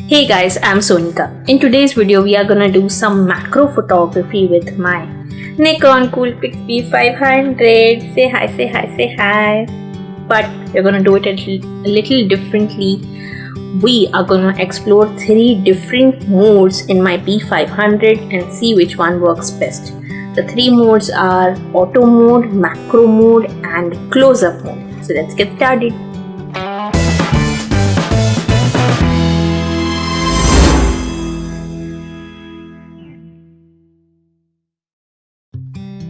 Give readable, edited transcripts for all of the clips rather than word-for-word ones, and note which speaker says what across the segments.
Speaker 1: Hey guys, I'm Sonika. In today's video, we are gonna do some macro photography with my Nikon Coolpix B500. Say hi, say hi, say hi. But we're gonna do it a little differently. We are gonna explore 3 different modes in my B500 and see which one works best. The 3 modes are auto mode, macro mode, and close-up mode. So let's get started.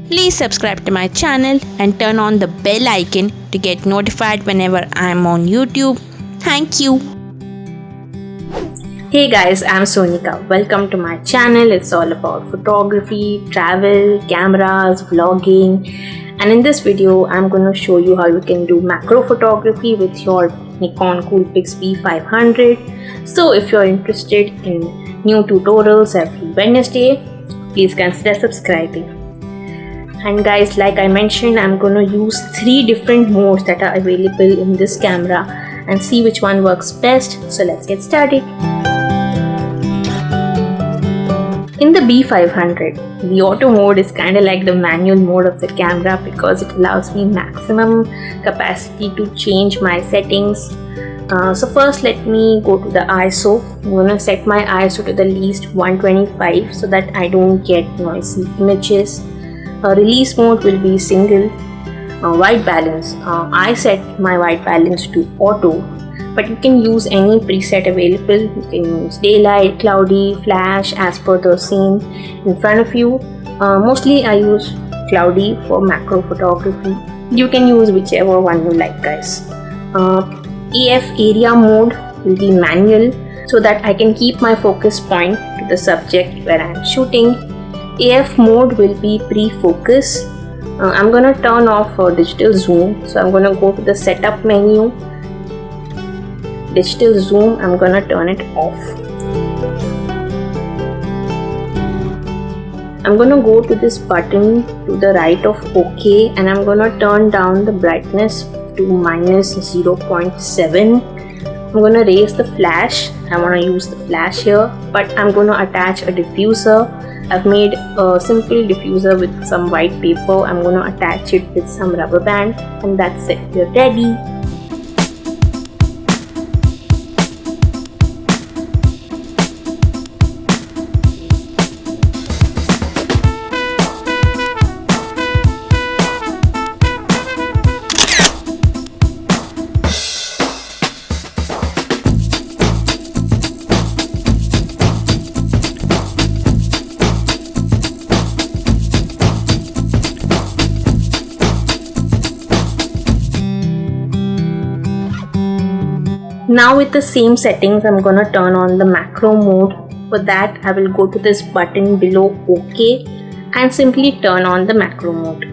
Speaker 2: Please subscribe to my channel and turn on the bell icon to get notified whenever I am on YouTube. Thank you.
Speaker 1: Hey guys, I'm Sonika. Welcome to my channel. It's all about photography, travel, cameras, vlogging, and in this video I'm going to show you how you can do macro photography with your Nikon Coolpix B500. So if you're interested in new tutorials every Wednesday, please consider subscribing. And guys, like I mentioned, I'm going to use 3 different modes that are available in this camera and see which one works best. So let's get started. In the B500, the auto mode is kind of like the manual mode of the camera because it allows me maximum capacity to change my settings. So first let me go to the ISO. I'm going to set my ISO to the least 125 so that I don't get noisy images. Release mode will be single. White balance, I set my white balance to auto, but you can use any preset available. You can use daylight, cloudy, flash as per the scene in front of you. Mostly I use cloudy for macro photography. You can use whichever one you like, guys. AF area mode will be manual so that I can keep my focus point to the subject where I am shooting. AF mode will be pre-focus. I'm gonna turn off digital zoom, so I'm gonna go to the setup menu. Digital zoom, I'm gonna turn it off. I'm gonna go to this button to the right of OK, and I'm gonna turn down the brightness to minus 0.7. I'm gonna raise the flash. I wanna use the flash here, but I'm gonna attach a diffuser. I've made a simple diffuser with some white paper. I'm going to attach it with some rubber band, and that's it. We're ready. Now with the same settings, I'm gonna turn on the macro mode. For that, I will go to this button below OK and simply turn on the macro mode.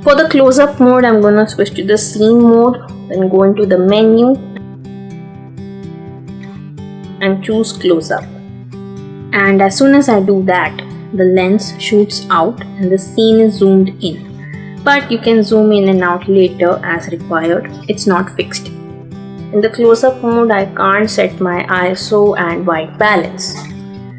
Speaker 1: For the close-up mode, I'm going to switch to the scene mode, then go into the menu and choose close-up. And as soon as I do that, the lens shoots out and the scene is zoomed in. But you can zoom in and out later as required. It's not fixed. In the close-up mode, I can't set my ISO and white balance.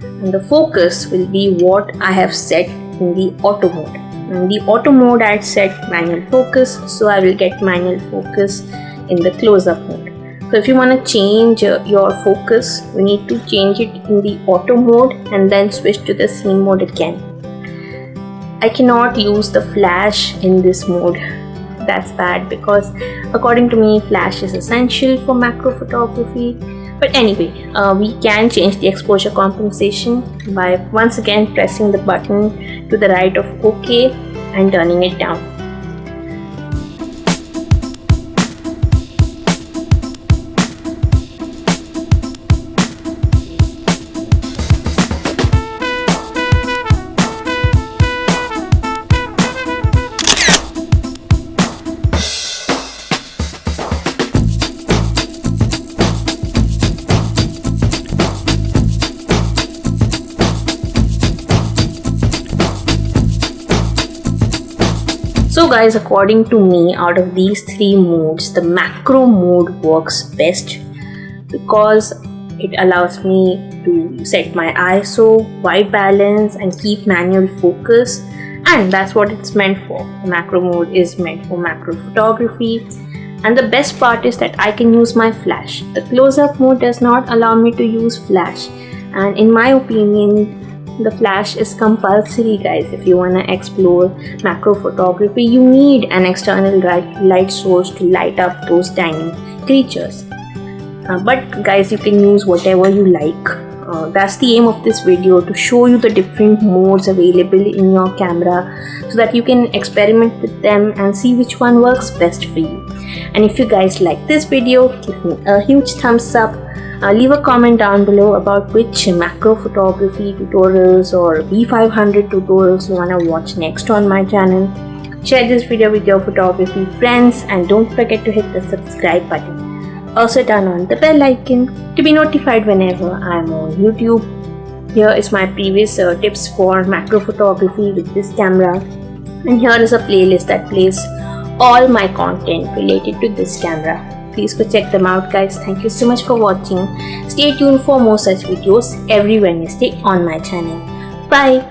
Speaker 1: And the focus will be what I have set in the auto mode. In the auto mode, I set manual focus, so I will get manual focus in the close-up mode. So if you want to change your focus, you need to change it in the auto mode and then switch to the scene mode again. I cannot use the flash in this mode. That's bad because according to me, flash is essential for macro photography. But anyway, we can change the exposure compensation by once again pressing the button to the right of OK and turning it down. So guys, according to me, out of these three modes, the macro mode works best because it allows me to set my ISO, white balance and keep manual focus, and that's what it's meant for. The macro mode is meant for macro photography, and the best part is that I can use my flash. The close-up mode does not allow me to use flash, and in my opinion the flash is compulsory, guys. If you want to explore macro photography, you need an external light source to light up those tiny creatures. But guys, you can use whatever you like. That's the aim of this video, to show you the different modes available in your camera so that you can experiment with them and see which one works best for you. And if you guys like this video, give me a huge thumbs up. Leave a comment down below about which macro photography tutorials or B500 tutorials you want to watch next on my channel. Share this video with your photography friends and don't forget to hit the subscribe button. Also turn on the bell icon to be notified whenever I am on YouTube. Here is my previous tips for macro photography with this camera, and here is a playlist that plays all my content related to this camera. Please go check them out, guys. Thank you so much for watching. Stay tuned for more such videos every Wednesday on my channel. Bye.